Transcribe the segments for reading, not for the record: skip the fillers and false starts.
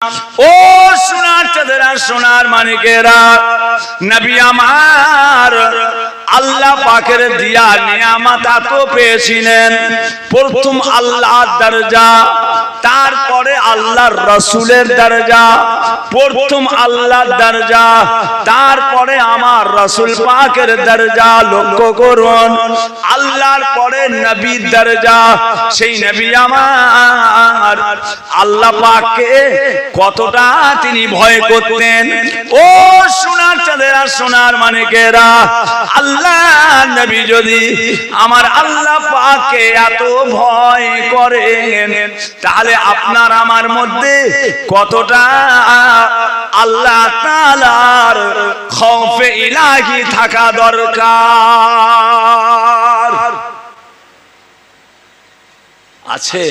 ও সোনার চাঁদেরা, সোনার মানিকেরা, নবী আমার আল্লাহ পাকের দিয়া নিয়ামত এত পেয়েছিলেন। প্রথম আল্লাহর দরজা, তারপরে আল্লাহর রাসূলের দরজা। প্রথম আল্লাহর দরজা, তারপরে আমার রাসূল পাকের দরজা। লক্ষ্য করুন, আল্লাহর পরে নবীর দরজা। সেই নবী আমার আল্লাহ পাককে কতটা তিনি ভয় করতেন। ও সোনার চাঁদেরা, সোনার মানিকেরা, আল্লাহ নবী যদি আমার আল্লাহ পাককে এত ভয় করেন, তাহলে আপনার আমার মধ্যে কতটা আল্লাহ তাআলার খৌফে ইলাহি থাকা দরকার আছে।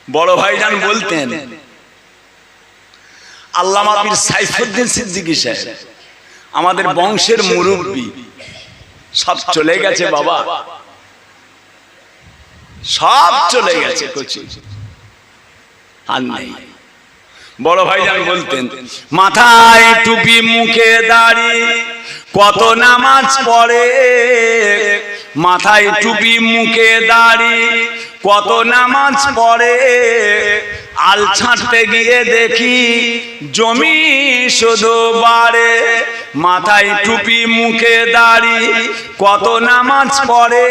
বড় ভাইজান বলতেন, আল্লামা পীর সাইফুদ্দিন সিদ্দিকী সাহেব আমাদের বংশের মুরব্বী, সব চলে গেছে বাবা, সব চলে গেছে, আর নেই। বড় ভাইজান বলতেন, মাথায় টুপি মুখে দাড়ি কত নামাজ পড়ে, মাথায় টুপি মুখে দাড়ি কত নামাজ পড়ে, আল ছাঁটতে গিয়ে দেখি জমি শুধু বাড়ে। মাথায় টুপি মুখে দাড়ি কত নামাজ পড়ে,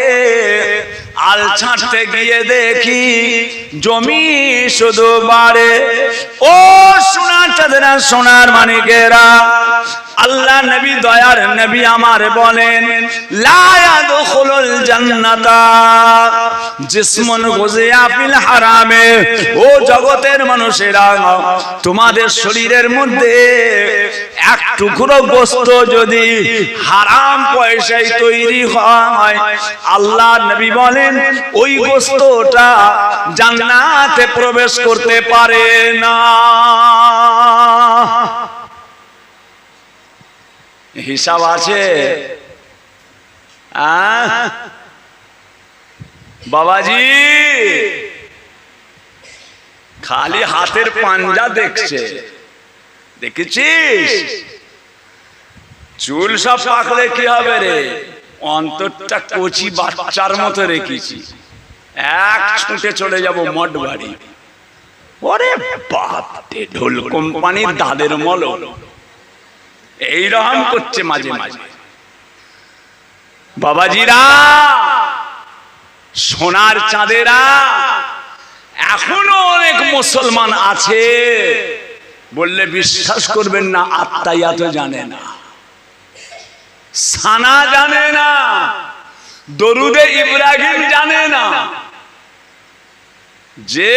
আল ছাঁটতে গিয়ে দেখি জমি শুধু বাড়ে। ও সোনার চাঁদেরা, সোনার মানিকেরা, আল্লাহ নবী দয়ার নবী আমার বলেন, লা ইয়াদখুলুল জান্নাতা জিসমুন গুযিয়া ফিল হারামে। ও জগতের মানুষেরা, তোমাদের শরীরের মধ্যে এক টুকরো গোশত যদি হারাম পয়সায় তৈরি হয়, আল্লাহ নবী বলেন ওই গোশতটা জান্নাতে প্রবেশ করতে পারে না। হিসাব আছে বাবাজি, খালি হাতের পাঞ্জা দেখছে, দেখেছিস? চুল সব পাকলে কি হবে রে, অন্তরটা কচি বাচ্চার মতো রেখেছি, এক ছুটে চলে যাব মঠ বাড়ি। ওরে বাপ রে, ঢোল কোম্পানির দাদের মল এইরকম করছে মাঝে মাঝে। বাবাজিরা, সোনার চাঁদেরা, এখনো অনেক মুসলমান আছে, বললে বিশ্বাস করবেন না, আত্মায়াত জানে না, সানা জানে না, দরুদে ইব্রাহিম জানে না। যে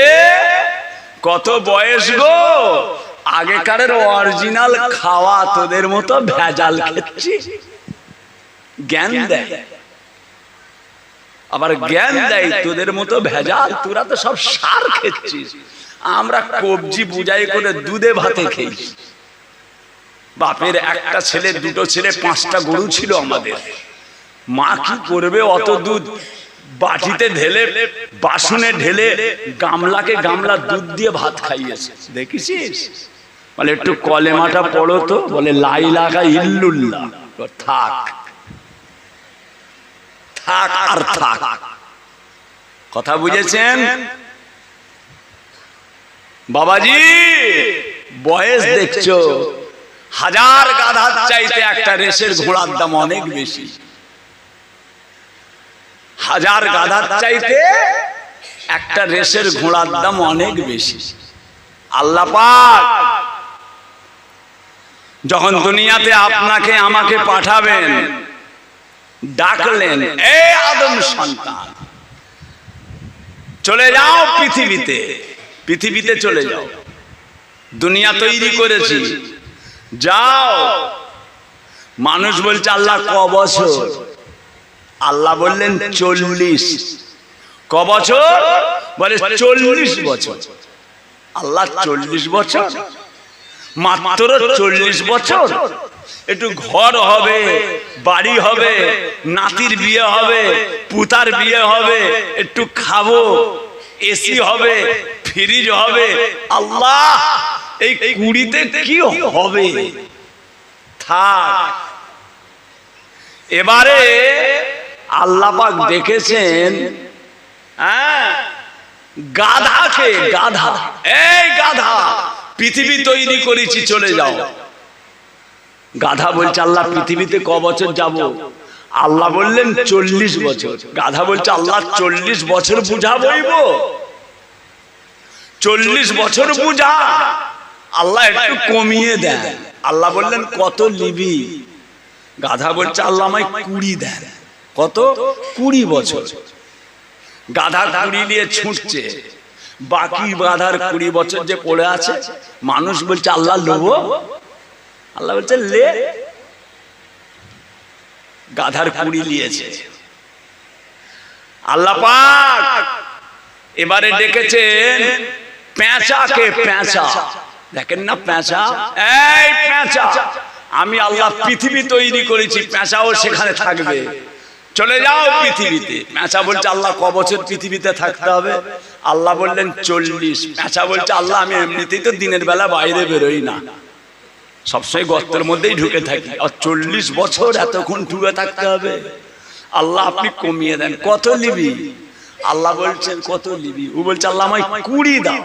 কত বয়স গো, আগেকারের অরিজিনাল খাওয়া, তোদের মতো ভেজাল খেচ্ছি। জ্ঞান দেয়, আবার জ্ঞান দেয় তোদের মতো ভেজাল, তোরা তো সব সার খেচ্ছিস, আমরা কবজি বুঝাই করে দুধে ভাতে খেয়েছি। বাপের একটা ছেলে, দুটো ছেলে, 5টা গরু ছিল আমাদের। মা কি করবে অত দুধ, বাটিতে ঢেলে, বাসনে ঢেলে, গামলাকে গামলা দুধ দিয়ে ভাত খাইয়েছে, দেখেছিস? বলে একটু কলেমাটা পড়ো তো, বলে লা ইলাহা ইল্লাল্লাহ। থাক থাক আর থাক, কথা বুঝেছেন বাবাজি? বয়স দেখছো, 1000 গাধার চাইতে একটা রেসের ঘোড়ার দাম অনেক বেশি। 1000 গাধার চাইতে একটা রেসের ঘোড়ার দাম অনেক বেশি। আল্লাহ পাক যখন দুনিয়াতে আপনাকে আমাকে পাঠাবেন, ডাকলেন, এ আদম সন্তান, চলে যাও পৃথিবীতে, পৃথিবীতে চলে যাও, দুনিয়া তৈরি করেছি, যাও। মানুষ বলছে আল্লাহ ক বছর? আল্লাহ বললেন 40। ক বছর? বলে 40 বছর। আল্লাহ 40 বছর, মাত্র 40 বছর। একটু ঘর হবে, বাড়ি হবে, নাতির বিয়ে হবে, পুতার বিয়ে হবে, একটু খাবো, এসি হবে, ফ্রিজ হবে। আল্লাহ, এই 20তে কি হবে? থাক। এবারে আল্লাহ পাক দেখেছেন গাধাকে, গাধা, এই গাধা, পৃথিবী তৈরি করেছি, চলে যাও। গাধা বলছে আল্লাহ পৃথিবীতে ক বছর যাব? আল্লাহ বললেন 40 বছর। গাধা বলছে আল্লাহ 40 বছর বুঝা বইব? 40 বছর বুঝা? আল্লাহ একটু কমিয়ে দেন। আল্লাহ বললেন কত নিবি? গাধা বলছে আল্লাহ আমায় 20 দেন। কত? 20 বছর। গাধা 20 নিয়ে ছুটছে, বাকি গাধার 20 বছর যে পড়ে আছে। মানুষ বলছে আল্লাহ লোভ। আল্লাহ বলছে লে। গাধার 20 নিয়েছে। আল্লাহ পাক এবারে ডেকেছেন পেঁচাকে। পেঁচা দেখেন না, পেঁচা, এই পেঁচা, আমি আল্লাহ পৃথিবী তৈরি করেছি, পেঁচাও সেখানে থাকবে, চলে যাও পৃথিবীতে। পেঁচা বলছে আল্লাহ ক বছর পৃথিবীতে থাকতে হবে? আল্লাহ বললেন 40। পেঁচা বলছে আল্লাহ আমি এমনিতেই তো দিনের বেলা বাইরে বেরোই না, সবসময় গর্তের মধ্যেই ঢুকে থাকি, আর 40 বছর এতক্ষণ ঢুকে থাকতে হবে? আল্লাহ আপনি কমিয়ে দেন, কত নিবি? আল্লাহ বলছেন কত নিবি? ও বলছে আল্লাহ আমায় 20 দাও।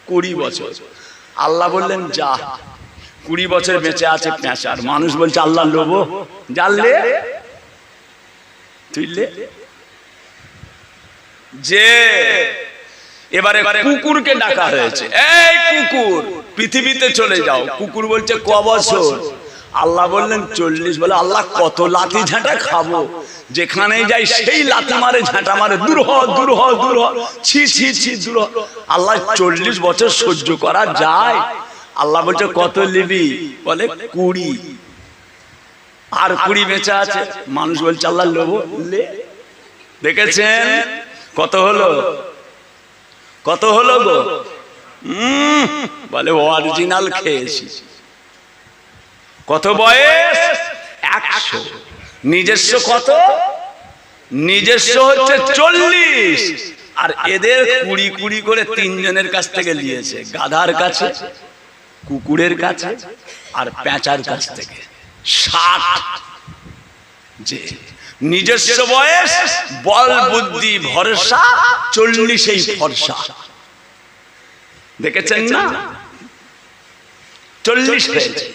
20 বছর। আল্লাহ বললেন যা। 20 বছর বেঁচে আছে পেঁচার। মানুষ বলছে আল্লাহ লোভ, জানলে তুইলে যে। এবারে কুকুরকে ডাকা হয়েছে, এই কুকুর পৃথিবীতে চলে যাও। কুকুর বলছে ক বছর? আল্লাহ বললেন 40। বলে আল্লাহ কত লাথি ঝাঁটা খাবো? যেখানে যাই সেই লাথি মারে, ঝাঁটা মারে, দূর হ, দূর হ, দূর হ, ছি ছি ছি, দূর হ। আল্লাহ 40 বছর সহ্য করা যায়? আল্লাহ বলছে কত নিবি? বলে 20। আর 20 বেঁচে আছে। মানুষ বলছে আল্লাহ লোভ, লে। দেখেছেন কত হলো? কত হলো গো? বলে অরিজিনাল খেয়েছি। কত বয়স? 100। নিজস্ব কত? নিজস্ব হচ্ছে 40। আর এদের 20 করে 3 জনের কাছ থেকে নিয়েছে, গাধার কাছে, কুকুরের কাছে, আর পেঁচার কাছ থেকে 60। যে নিজস্ব বয়স, বল বুদ্ধি ভরসা, 40এই ফর্সা। দেখেছেন না? 40 হয়েছে।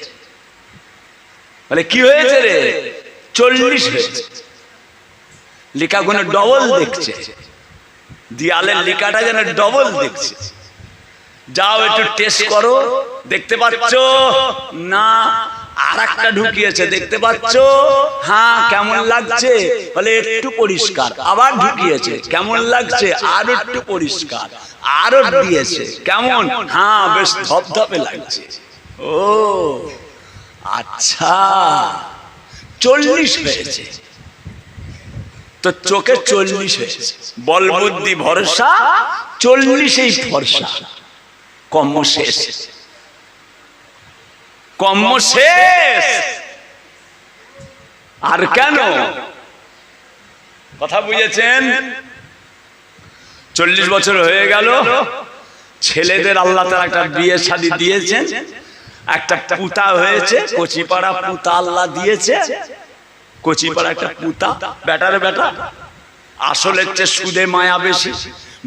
বলে কি হয়েছে রে? 40 হয়েছে। লেখাগুলো ডবল দেখছে, দেয়ালের লেখাটা যেন ডবল দেখছে। যাও একটু টেস্ট করো, দেখতে পাচ্ছ না? আর একটা ঢুকিয়েছে, দেখতে পাচ্ছ? হ্যাঁ, কেমন লাগছে? বলে একটু পরিষ্কার। আবার ঢুকিয়েছে, কেমন লাগছে? আর একটু পরিষ্কার। আরো দিয়েছে, কেমন? হ্যাঁ, বেশ ধপধপে লাগছে। ও আচ্ছা, 40 হয়েছে তো চোখে 40 হয়েছে, বল বুদ্ধি ভরসা, 40এই ফর্সা। কর্ম শেষ, কর্ম শেষ। আর কেন? কথা বুঝেছেন? 40 বছর হয়ে গেল, ছেলেদের আল্লাহ তাআলা একটা বিয়ে শাদী দিয়েছেন, একটা পুতা হয়েছে, কচিপাড়া পুতা আল্লাহ দিয়েছে। কচিপাড়া একটা পুতা, বেটার বেটা। আসলে সুদে মায়া বেশি,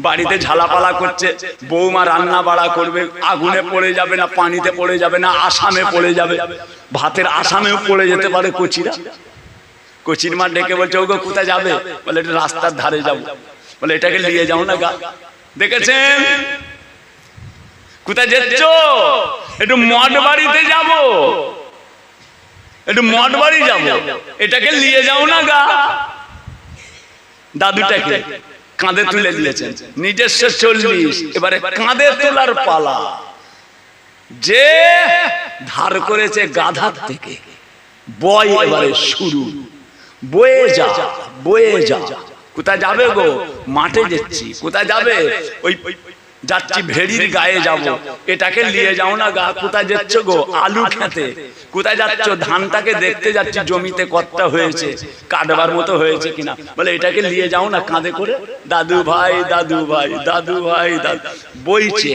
বাড়িতে ঝালাপালা করছে, বৌমা রান্না বাড়া করবে, আগুনে পড়ে যাবে না, পানিতে পড়ে যাবে না, আসামে পড়ে যাবে, ভাতের আসামেও পড়ে যেতে পারে কচিরা। কচির মা ডেকে বলছে ওগো কোথায় যাবে? বলে এটা রাস্তার ধারে যাবো। বলে এটাকে নিয়ে যাও না গা। দেখেছেন? কোথায় যাচ্ছ? একটু মঠ বাড়িতে যাব, একটু মঠ বাড়ি যাবো, এটাকে নিয়ে যাও না গা। দাদুটাকে কাঁধে তুলে দিয়েছেন, নিজস্ব 40। এবারে কাঁধে তোলার পালা। যে ধার করেছে গাধার থেকে, বয় এবারে শুরু। বয়ে যা, বয়ে যা। কোথায় যাবে গো? মাঠে যাচ্ছি। কোথায় যাবে? ওই যাচ্ছি ভেড়ির গায়ে যাব, এটাকে নিয়ে যাও না গা। কোথায় যাচ্ছ গো? আলু খেতে। কোথায় যাচ্ছ? ধানটাকে দেখতে যাচ্ছি জমিতে কতটা হয়েছে, কাটবার মতো হয়েছে কিনা। বলে এটাকে নিয়ে যাও না কাঁধে করে। দাদু ভাই, দাদু ভাই, দাদু ভাই, দাদু। বইছে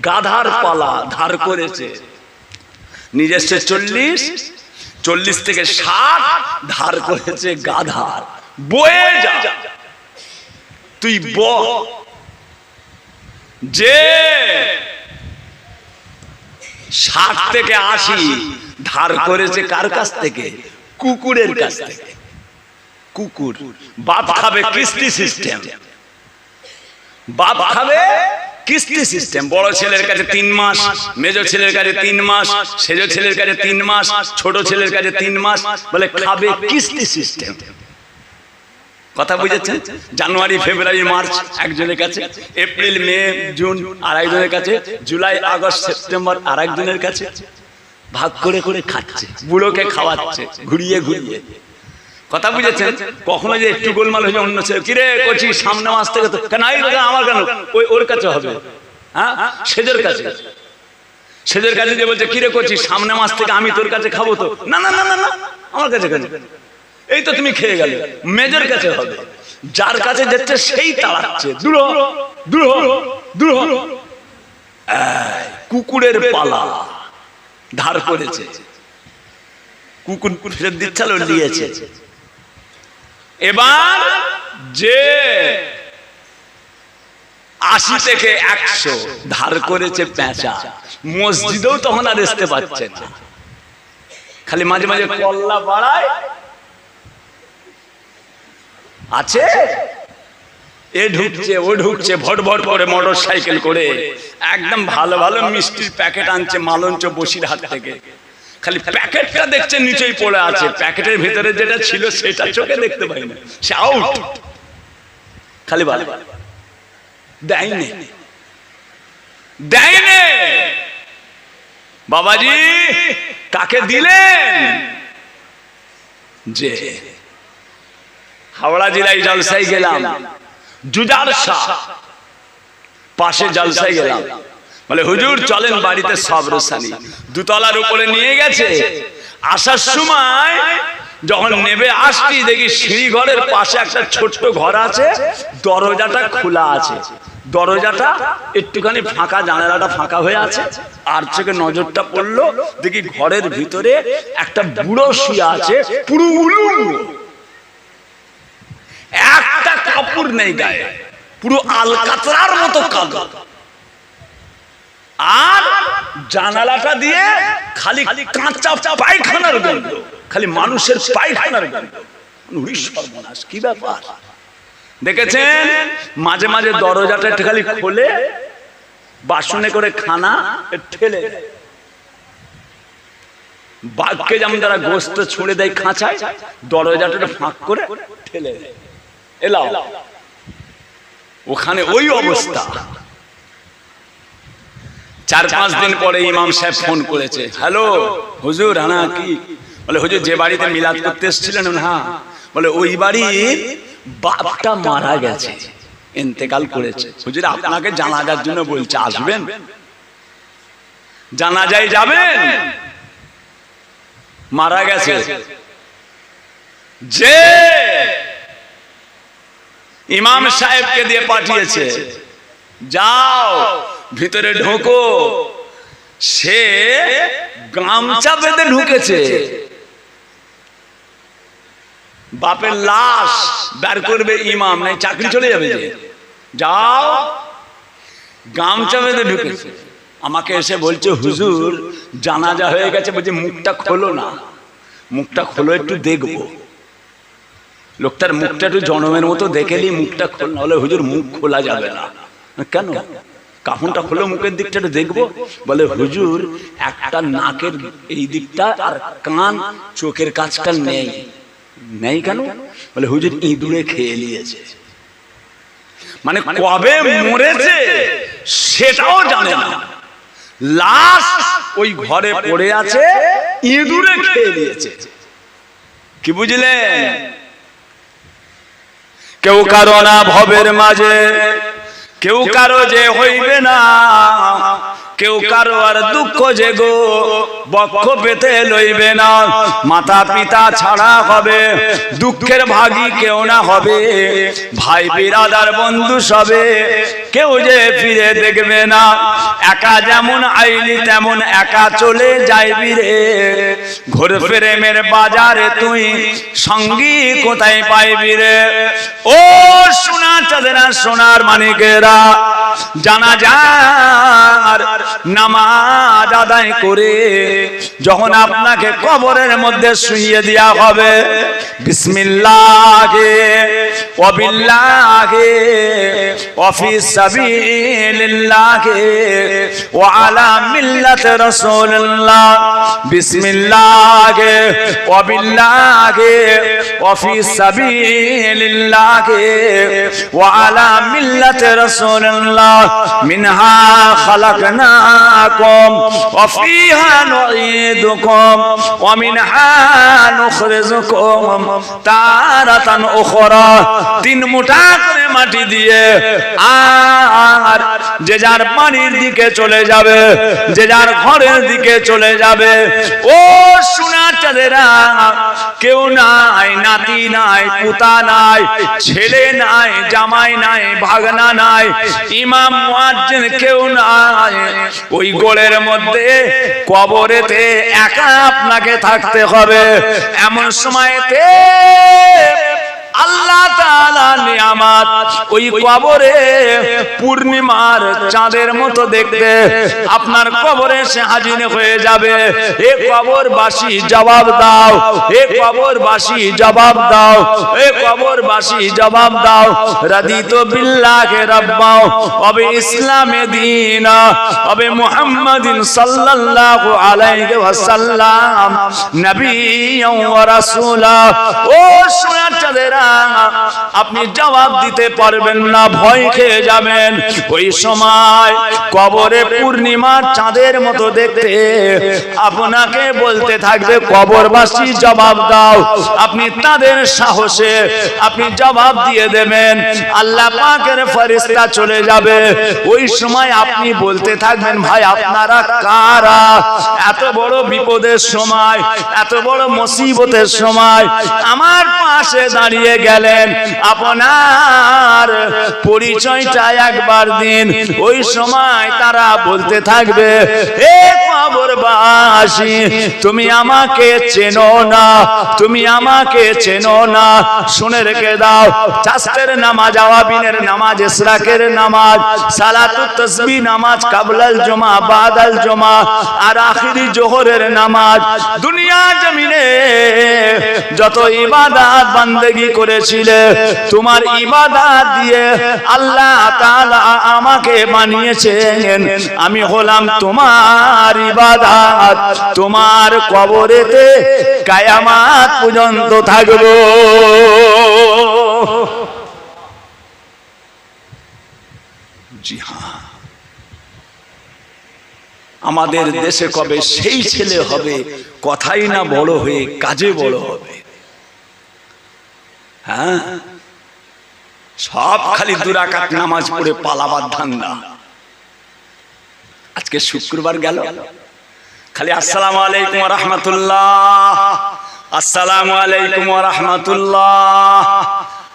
গাধার পালা ধার করেছে। নিজস্ব 40 থেকে 60 ধার করেছে গাধার। বয়ে যা তুই যে 60 থেকে 80 ধার করেছে কার কাছ থেকে? কুকুরের কাছ থেকে। কুকুর বাপ খাবে কিস্তি সিস্টেম, বাপ খাবে কিস্তি সিস্টেম। বড় ছেলের কাছে 3 মাস, মেজো ছেলের কাছে 3 মাস, সেজো ছেলের কাছে 3 মাস, ছোট ছেলের কাছে 3 মাস। বলে খাবে কিস্তি সিস্টেম। কথা বুঝেছেন? জানুয়ারি, ফেব্রুয়ারি, মার্চ একজনের কাছে, এপ্রিল, মে, জুন আর একজনের কাছে, জুলাই, আগস্ট, সেপ্টেম্বর আর একজনের কাছে। ভাগ করে করে খাচ্ছে, বুড়োকে খাওয়াচ্ছে ঘুরিয়ে ঘুরিয়ে। কথা বুঝেছেন? কখনো যে একটু গোলমাল হয়ে অন্য ছেলে, কিরে কচি সামনে মাস থেকে তো কেন আমার কেন ওর কাছে হবে, হ্যাঁ সেজের কাছে। সেজের কাছে যে বলছে কিরে কচি সামনে মাস থেকে আমি তোর কাছে খাবো তো। না না না না না, আমার কাছে কেন? এই তো তুমি খেয়ে গেলে। মেজর কাছে হবে। যার কাছে যাচ্ছে সেই তাড়াচ্ছে, দূর দূর দূর। কুকুরের পালা ধার করেছে। কুকুর ফেরত দিচ্ছিল, নিয়েছে। এবার যে 80 থেকে 100 ধার করেছে পেঁচা, মসজিদেও তখন আর আসতে পারছে না। খালি মাঝে মাঝে কল্লা বাড়ায় আছে, এ ঢুকছে ও ঢুকছে, ভট ভট করে মোটর সাইকেল করে একদম ভালো ভালো মিষ্টির প্যাকেট আনছে মালঞ্চ বসিরহাট থেকে। খালি প্যাকেটটা দেখছে নিচেই পড়ে আছে, প্যাকেটের ভিতরে যেটা ছিল সেটা চোখে দেখতে পাই না, সে আউট। খালি ভালো দেয়নি দেয়নি। বাবাজি কাকে দিলেন? যে হাওড়া জেলায় জলসায় গেলাম, জুজার শাহ পাশে জলসায় গেলাম। বলে হুজুর চলেন বাড়িতে সব রোশানি। 2 তলার উপরে নিয়ে গেছে। আসার সময় যখন নেবে আসছি দেখি সিঁড়ি ঘরের পাশে একটা ছোট্ট ঘর আছে, দরজাটা খোলা আছে। দরজাটা একটুখানি ফাঁকা, জানালাটা ফাঁকা হয়ে আছে। আর চোখে নজরটা পড়লো, দেখি ঘরের ভিতরে একটা বুড়ো শুয়ে আছে, পুরো উলুঙ্গ, একটা কাপড় নেই গায়ে, পুরো আলকাতরার মতো কালো। আর জানালাটা দিয়ে খালি কাঁচা পায়খানার গন্ধ, খালি মানুষের পায়খানার গন্ধ। সর্বনাশ, কি ব্যাপার দেখেছেন? মাঝে মাঝে দরজাটা খালি খোলে, বাসনে করে খানা ঠেলে দেয়। বাঘকে যেমন তারা গোস্ত ছুঁড়ে দেয় খাঁচায়, দরজাটা ফাঁক করে ঠেলে দেয়। এলাও ওখানে ওই অবস্থা। 4-5 দিন পরে ইমাম সাহেব ফোন করেছে, হ্যালো হুজুর। হ্যাঁ কি? বলে হুজুর যে বাড়িতে মিলাদ করতে এসেছিলেন, হ্যাঁ। বলে ওই বাড়ির বাপটা মারা গেছে, ইন্তেকাল করেছে। হুজুর আপনাকে জানাজার জন্য বলছে, আসবেন? জানাজায় যাবেন? মারা গেছে। যে ইমাম সাহেবকে দিয়ে পাঠিয়েছে, যাও ভিতরে ঢোকো। সে গামছা বেঁধে ঢুকেছে। বাপের লাশ বের করবে ইমাম, নাই চাকরি চলে যাবে। যে যাও, গামছা বেঁধে ঢুকেছে। আমাকে এসে বলছে হুজুর জানাজা হয়ে গেছে। বলছে মুখটা খোলো না, মুখটা খোলো একটু দেখবো। লোকটার মুখটা একটু জনমের মতো দেখেলি, মুখটা খোল। না হলে হুজুর মুখ খোলা যাবে না। কেন? কাফনটা খোলো, মুখের দিকটা একটু দেখবো। বলে হুজুর একটা নাকের এই দিকটা আর কান চোখের কাছটা নেই। নেই কেন? বলে হুজুর ইঁদুরে খেয়ে নিয়েছে। মানে কবে মরেছে সেটাও জানে না, লাশ ওই ঘরে পড়ে আছে, ইঁদুরে খেয়ে নিয়েছে। কি বুঝলেন? কেউ কারো না ভবের মাঝে, কেউ কারো যে হইবে না, কেউ কারো আর দুঃখ যে গো বক্ষ পেতে লইবে না। মাতা পিতা ছাড়া হবে, দুঃখের ভাগী কেউ না হবে। ভাই বিরাদার বন্ধু সবে, কেউ যে ফিরে দেখবে না। একা যেমন আইলি তেমন একা চলে যাইবি রে। ঘোর প্রেমের বাজারে তুই সঙ্গী কোথায় পাইবি রে। ও সোনা চাঁদেরা, সোনার মানিকেরা, জানাজার নামাজ আদায় করে যখন আপনাকে কবরের মধ্যে শুইয়ে দেয়া হবে, বিসমিল্লাহে ওয়া বিল্লাহে ওয়া ফি সাবিলিল্লাহি ওয়া আলা মিল্লাতি রাসূলিল্লাহ, বিসমিল্লাহে ওয়া বিল্লাহি ওয়া ফি সাবিলিল্লাহি ওয়া আলা মিল্লাতি রাসূলিল্লাহ, মিনহা খালাকনাকুম ওয়া ফিহা নুঈদুকুম ওয়া মিনহা নুখরিজুকুম তারাতান উখরা। 3 মুঠা করে মাটি দিয়ে আর যে যার বাড়ির দিকে চলে যাবে, যে যার ঘরের দিকে চলে যাবে। ও সোনা চাঁদেরা, কেউ নাই, নাতি নাই, পুতা নাই, ছেলে নাই, জামাই নাই, ভাগনা নাই, ইমাম মুয়াজ্জিন কেউ নাই। ওই গোলের মধ্যে কবরেতে একা আপনাকে থাকতে হবে। এমন সময়তে আল্লাহ তাআলা নিয়ামত ওই কবরে পূর্ণিমার চাঁদের মতো দেখতে আপনার কবরে এসে হাজির হয়ে যাবে। এ কবরবাসী জবাব দাও, এ কবরবাসী জবাব দাও, এ কবরবাসী জবাব দাও। রাদিতু বিল্লাহি রাব্বা ওয়া বিইসলামি দীনা ওয়া বিমুহাম্মাদিন সাল্লাল্লাহু আলাইহি ওয়াসাল্লাম নবিয়্যান ওয়া রাসূলা। ও সোনার চাঁদেরা, আপনি জবাব দিতে পারবেন না, ভয় খেয়ে যাবেন। ওই সময় কবরে পূর্ণিমার চাঁদের মতো দেখতে আপনাকে বলতে থাকবে কবরবাসী জবাব দাও। আপনি তাদের সাহসে আপনি জবাব দিয়ে দেবেন। আল্লাহ পাকের ফেরেশতা চলে যাবে। ওই সময় আপনি বলতে থাকবেন, ভাই আপনারা কারা? এত বড় বিপদের সময়, এত বড় মুসিবতের সময় আমার পাশে দাঁড়িয়ে গেলেন, আপনার পরিচয়টা একবার দিন। ওই সময় তারা বলতে থাকবে, হে কবরবাসী, তুমি আমাকে চেনো না, তুমি আমাকে চেনো না। শুনে রেখে দাও, চাষের নামাজ, আওয়াবিনের নামাজ, ইশরাকের নামাজ, সালাতুত তাসবিহ নামাজ, কাবলাল জুমা, বাদাল জুমা আর আখিরি জোহরের নামাজ, দুনিয়া জমিনে যত ইবাদত বান্দেগি করেছিলে, তোমার ইবাদত দিয়ে আল্লাহ তাআলা আমাকে বানিয়েছেন। আমি হলাম তোমার ইবাদত। তোমার কবরেতে কিয়ামত পর্যন্ত থাকবো। জি হ্যাঁ, আমাদের দেশে কবে সেই ছেলে হবে, কথাই না বড় হয়ে কাজে বড় হবে। হ্যাঁ, সব খালি 2 রাকাত নামাজ পড়ে পালাবার ধান্দা। আজকে শুক্রবার গেল, খালি আসসালামু আলাইকুম ওয়া রাহমাতুল্লাহ, আসসালামু আলাইকুম ওয়া রাহমাতুল্লাহ।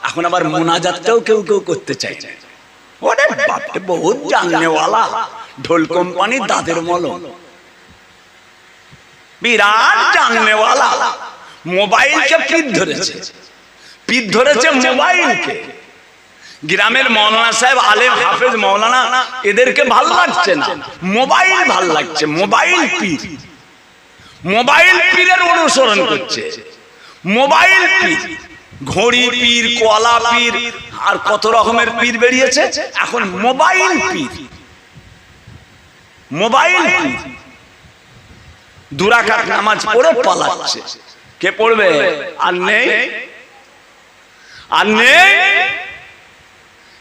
এখন আবার মুনাজাতটাও কেউ কেউ করতে চায়। ওরে বাপ রে, বহুত জাননেওয়ালা, ঢোল কোম্পানি দাদের মলম, বিরাট জাননেওয়ালা। মোবাইলকে পিঠ ধরেছে, পিঠ ধরেছে মোবাইলকে। গ্রামের মৌলানা সাহেব, আলেম হাফেজ মৌলানা, এদেরকে ভাল লাগছে না, মোবাইল ভাল লাগছে। মোবাইল পীর, মোবাইল পীরের অনুসরণ করছে। মোবাইল পীর, ঘড়ি পীর, কলা পীর আর কত রকমের পীর বেরিয়েছে। এখন মোবাইল পীর, মোবাইল পীর 2 রাকাত নামাজ পড়ে পালাচ্ছে। কে পড়বে? আর নেই, আর নেই।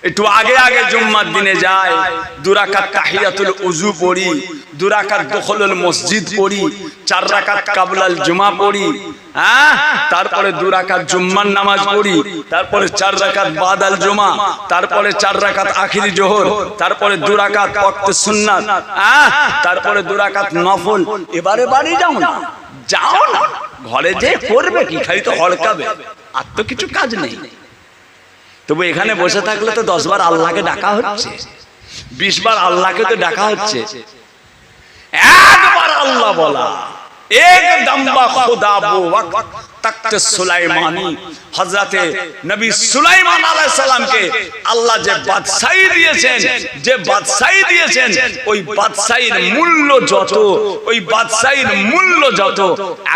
একটু আগে আগে জুম্মার দিনে যায়, 2 রাকাত তাহিয়াতুল উযু পড়ি, 2 রাকাত দুখুলুল মসজিদ পড়ি, 4 রাকাত কাবলাল জুমা পড়ি, তারপরে 2 রাকাত জুম্মার নামাজ পড়ি, তারপরে 4 রাকাত বাদাল জুমা, তারপরে 4 রাকাত আখিরি জোহর, তারপরে 2 রাকাত ওয়াক্তে সুন্নাত, তারপরে 2 রাকাত নফল। এবারে বাড়ি যাও না, যাও না, ঘরে যে করবে কি, খালি তো হড়কাবে, আর তো কিছু কাজ নেই। তবু এখানে বসে থাকলে তো 10 বার আল্লাহকে ডাকা হচ্ছে, 20 বার আল্লাহকে তো ডাকা হচ্ছে। একবার আল্লাহ বলা, এক দম্বা খুদা বো ওয়াক্ত তখত সুলাইমানি, হযরতে নবী সুলাইমান আলাইহিস সালামকে আল্লাহ যে বাদশাহী দিয়েছেন, যে বাদশাহী দিয়েছেন, ওই বাদশাহীর মূল্য যত, ওই বাদশাহীর মূল্য যত,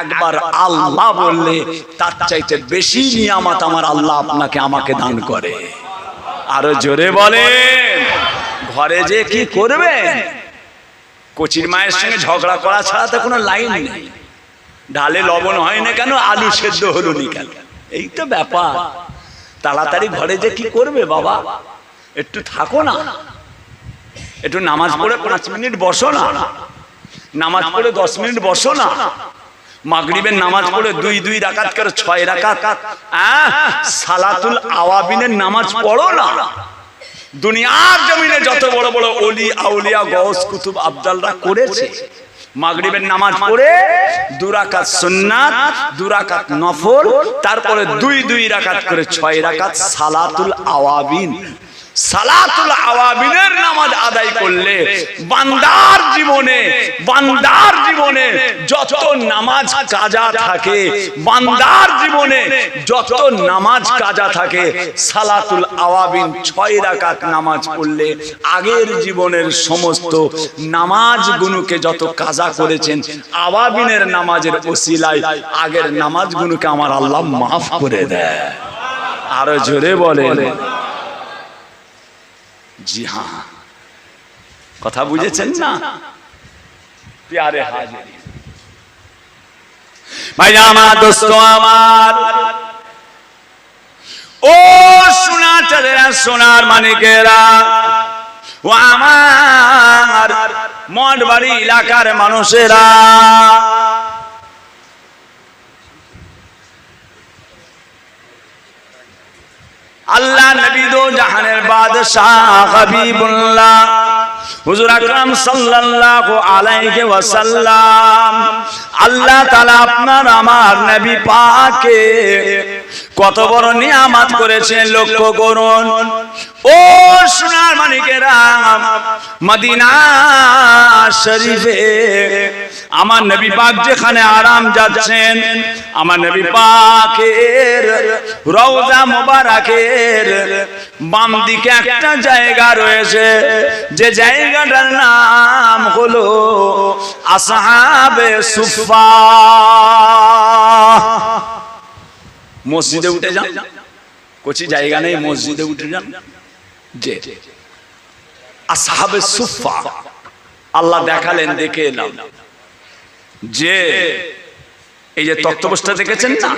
একবার আল্লাহ বললে তার চাইতে বেশি নিয়ামত আমার আল্লাহ আপনাকে আমাকে দান করে। আরো জোরে বলেন, ঘরে যে কি করবেন, কোচির মায়ের সঙ্গে ঝগড়া করা ছাড়া তো কোনো লাইন নেই। ডালে লবণ হয় না কেন, আলু সেদ্ধ হলো নি কেন, এই তো ব্যাপার। তাড়াতাড়ি ঘরে যে কি করবে বাবা, একটু থাকো না, একটু নামাজ পড়ে 5 মিনিট বসো না, নামাজ পড়ে 10 মিনিট বসো না, মাগরিবের নামাজ পড়ে 2 রাকাত করে 6 রাকাত সালাতুল আওয়াবিনের নামাজ পড়ো না। দুনিয়ার জমিনে যত বড় বড় ওলি আউলিয়া গওস কুতুব আবদালরা করেছে, মাগরিবের নামাজ পড়ে 2 রাকাত সুন্নাত, 2 রাকাত নফল, তারপরে 2 রাকাত করে 6 রাকাত সালাতুল আওয়াবিন। সালাতুল আওয়াবিনের নামাজ আদায় করলে বান্দার জীবনে, বান্দার জীবনে যত নামাজ কাজা থাকে, বান্দার জীবনে যত নামাজ কাজা থাকে, সালাতুল আওয়াবিন 6 রাকাত নামাজ পড়লে আগের জীবনের সমস্ত নামাজগুলোকে যত কাজা করেছেন, আওয়াবিনের নামাজের ওসিলায় আগের নামাজগুলোকে আমার আল্লাহ মাফ করে দেয়। আরো জোরে বলেন। জি হ্যাঁ, কথা বুঝেছেন না প্যারে হাজির ভাই আমার, দোস্ত আমার, ও সোনার চাঁদেরা, সোনার মানিকেরা, ও আমার মঠবাড়ি এলাকার মানুষেরা, আল্লাহ নবী দো জাহানের বাদশাহ হাবিবুল্লাহ হুজুর আকরাম সাল্লাল্লাহু আলাইহি ওয়াসাল্লাম, আল্লাহ তাআলা আপনার আমার নবী পাককে কত বড় নিয়ামত করেছেন লক্ষ্য করুন। ও সোনার মানিকেরা, মদিনা শরীফে আমার নবী পাক যেখানে আরাম যাচ্ছেন, আমার নবী পাকের রওজা মুবারকের বাম দিকে একটা জায়গা রয়েছে, যে জায়গাটার নাম হলো আসহাবে সুফা। মসজিদে উঠে যান, কোচি জায়গা নেই, মসজিদে উঠে যান, যে আসহাবে সুফা আল্লাহ দেখালেন, দেখে এলাম যে এই যে তক্তপোষটা দেখেছেন না,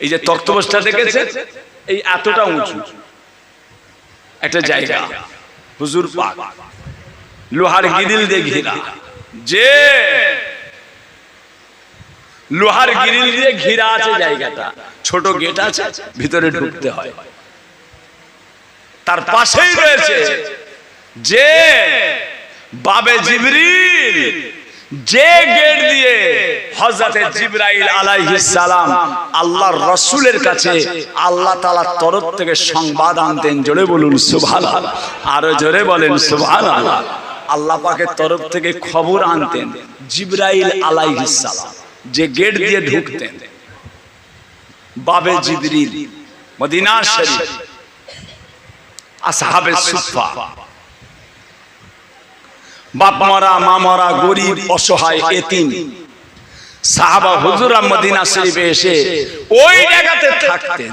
এই যে তক্তপোষটা দেখেছেন, এই এতটা উঁচু একটা জায়গা, হুজুর পাক লোহার গ্রিল দিয়ে ঘেরা, যে লোহার গ্রিল দিয়ে ঘেরা আছে জায়গাটা, ছোট গেট আছে, ভিতরে ঢুকতে হয়। তার পাশেই রয়েছে যে বাবে জিবরিল, যে গেট দিয়ে হযরতে জিবরাইল আলাইহিস সালাম আল্লাহর রাসূলের কাছে আল্লাহ তাআলার তরফ থেকে সংবাদ আনতেন। জোরে বলুন সুবহানাল্লাহ, আরো জোরে বলেন সুবহানাল্লাহ। আল্লাহ পাকের তরফ থেকে খবর আনতেন জিবরাইল আলাইহিস সালাম, যে গেট দিয়ে ঢুকতেন, বাবে জিবরিল, মদিনা শরীফ, আসহাবে সুফা, বাপ মরা, মা মরা, গরিব, অসহায়, এতিম সাহাবা হুজুরা মদিনা শরীফে এসে ওই জায়গাতে থাকতেন,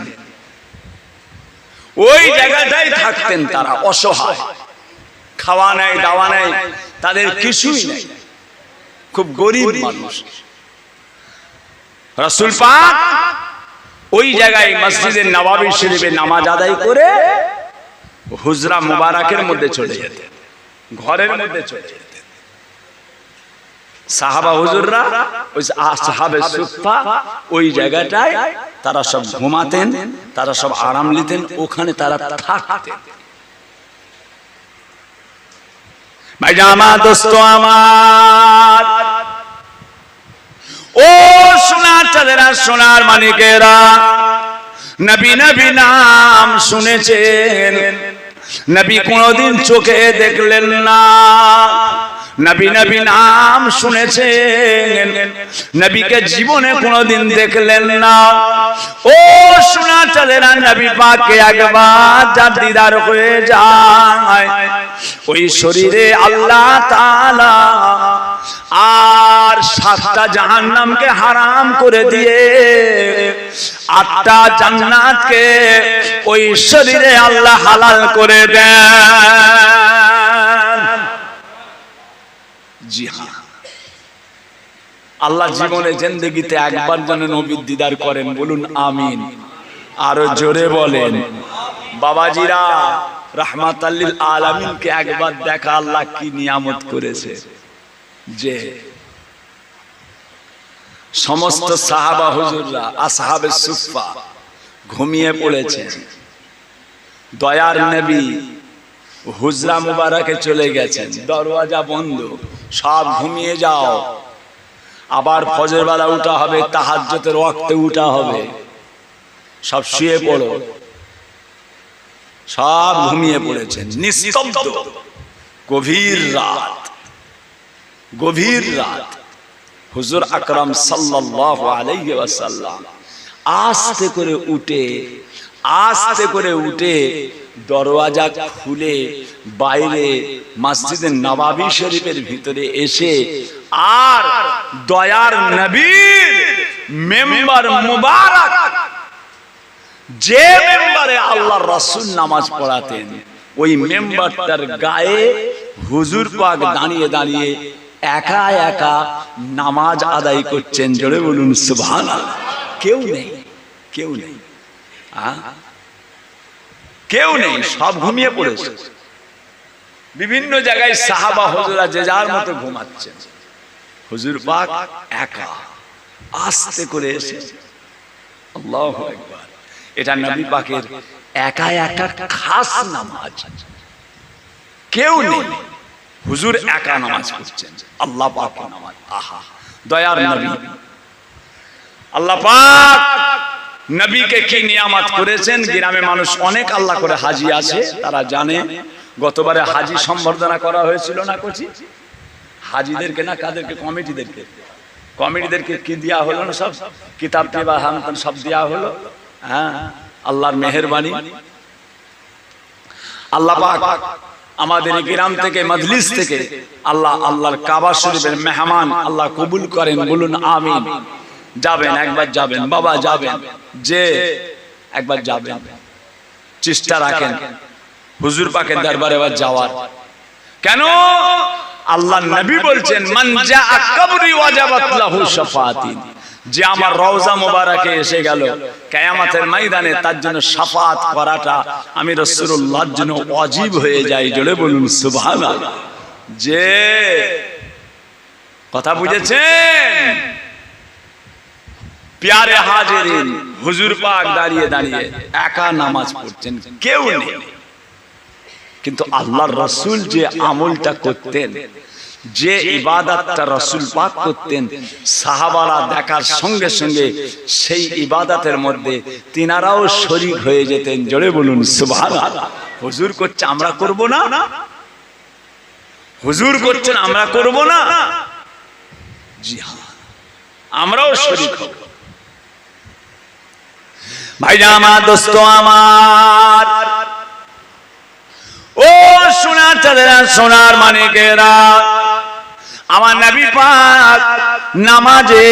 ওই জায়গাটাই থাকতেন। তারা অসহায়, খাওয়া নাই, দাওয়া নাই, তাদের কিছুই নাই, খুব গরিব মানুষ। রাসূল পাক ওই জায়গায় মসজিদে নববী শরীফে নামাজ আদায় করে হুজরা মুবারকের মধ্যে চলে যেতেন, ঘরের মধ্যে চলে যেতেন। সাহাবা হুজুররা ওই আসহাবে সুফফা ওই জায়গাটায় তারা সব ঘুমাতেন, তারা সব আরাম নিতেন, ওখানে তারা থাকতেন। ভাইজামা দোস্ত আমার, ও সোনার চাঁদেরা, সোনার মানিকেরা, নবী নবী নাম শুনেছেন, নবী কোনদিন চোখে দেখলেন না। নবী নবী নাম শুনেছেন, নবীকে জীবনে কোনদিন দেখলেন না। ও সোনার চাঁদেরা, নবী পাককে একবার যার দিদার হয়ে যায়, ওই শরীরে আল্লাহ তাআলা আর 7টা জাহান্নামকে হারাম করে দিয়ে 8টা জান্নাতকে ওই শরীরে আল্লাহ হালাল করে দেন। জি হ্যাঁ, আল্লাহ জীবনে জিন্দেগিতে একবার যেন নবীর দিদার করেন, বলুন আমিন। আরো জোরে বলেন। বাবাজিরা, রাহমাতাল লিল আলামিনকে একবার দেখা আল্লাহ কি নিয়ামত করেছে, যে সমস্ত সাহাবা হুজুররা আসহাবে সুফফা ঘুমিয়ে পড়েছেন, দয়ার নবী হুজরা মুবারকে চলে গেছেন, দরওয়াজা বন্ধ, সব ঘুমিয়ে যাও, আবার ফজর বেলা উঠা হবে, তাহাজ্জুদের ওয়াক্তে উঠা হবে, সব শুয়ে পড়ো। সব ঘুমিয়ে পড়েছেন, নিস্তব্ধ, গভীর রাত, গভীর রাত। হুজুর আকরাম সাল্লাল্লাহু আলাইহি ওয়াসাল্লাম আস্তে করে উঠে, আস্তে করে উঠে দরওয়াজা খুলে বাইরে মসজিদে নববী শরীফের ভিতরে এসে আর দয়ার নবীর মেম্বার মুবারক, যে মেম্বারে আল্লাহর রাসূল নামাজ পড়াতেন, ওই মেম্বারটার গায়ে হুজুর পাক দাঁড়িয়ে দাঁড়িয়ে একা একা নামাজ আদায় করছেন। জোরে বলুন সুবহানাল্লাহ। কেউ নেই, কেউ নেই, কেউ নেই, সব ঘুমিয়ে পড়েছে। বিভিন্ন জায়গায় সাহাবা হুজুরা যে যার মতো ঘুমাচ্ছেন, হুজুর পাক একা আস্তে করে এসে, আল্লাহু আকবার, এটা নবী পাকের একা একা খাস নামাজ। কেউ নেই, হুজুর একা নামাজ পড়ছেন, আল্লাহ পাকের নামাজ। আহা, দয়ার নবী, আল্লাহ পাক নবীকে কি নিয়ামত করেছেন। গ্রামে মানুষ অনেক আল্লাহ করে হাজি আছে, তারা জানে। গতবারে হাজি সম্বর্ধনা করা হয়েছিল না কোচি, হাজিদেরকে না, কাদেরকে? কমিটিদেরকে। কমিটিদেরকে কি দেওয়া হলো না, সব কিতাব টিবা হামতান সব দেওয়া হলো। হ্যাঁ, আল্লাহর মেহেরবানি। আল্লাহ পাক আমাদের গ্রাম থেকে, মজলিস থেকে আল্লাহ আল্লাহর কাবা শরীফের মেহমান আল্লাহ কবুল করেন, বলুন আমিন। যাবেন, একবার যাবেন বাবা, যাবেন, যে একবার যাবেন, চেষ্টা রাখেন হুজুর পাকের দরবারে এবার যাওয়ার। কেন? আল্লাহ নবী বলছেন, মান জাআ কবরি ওয়াজাবাত লাহু শাফাআতি, যে আমার রওজা মোবারকে এসে গেল কিয়ামতের ময়দানে, তার জন্য শাফাআত করাটা আমি রাসূলুল্লাহর জন্য ওয়াজিব হয়ে যায়। জোরে বলুন সুবহানাল্লাহ। যে কথা বুঝেছেন? প্যারে হাজিরিন, হুজুর পাক দাঁড়িয়ে দাঁড়িয়ে একা নামাজ পড়ছেন, কেউ নেই। কিন্তু আল্লাহর রাসূল যে আমলটা করতেন, যে ইবাদতটা রাসূল পাক করতেন, সাহাবারা দেখার সঙ্গে সঙ্গে সেই ইবাদতের মধ্যে তিনারাও শরীক হয়ে যেতেন। জোরে বলুন সুবহানাল্লাহ। হুজুর করছে, আমরা করব না? হুজুর করছেন, আমরা করব না? জি হ্যাঁ, আমরাও শরীক হব। ভাইজান আমার, দোস্ত আমার, ও সোনার চাঁদেরা, সোনার মানিকেরা, আমার নবী পাক নামাজে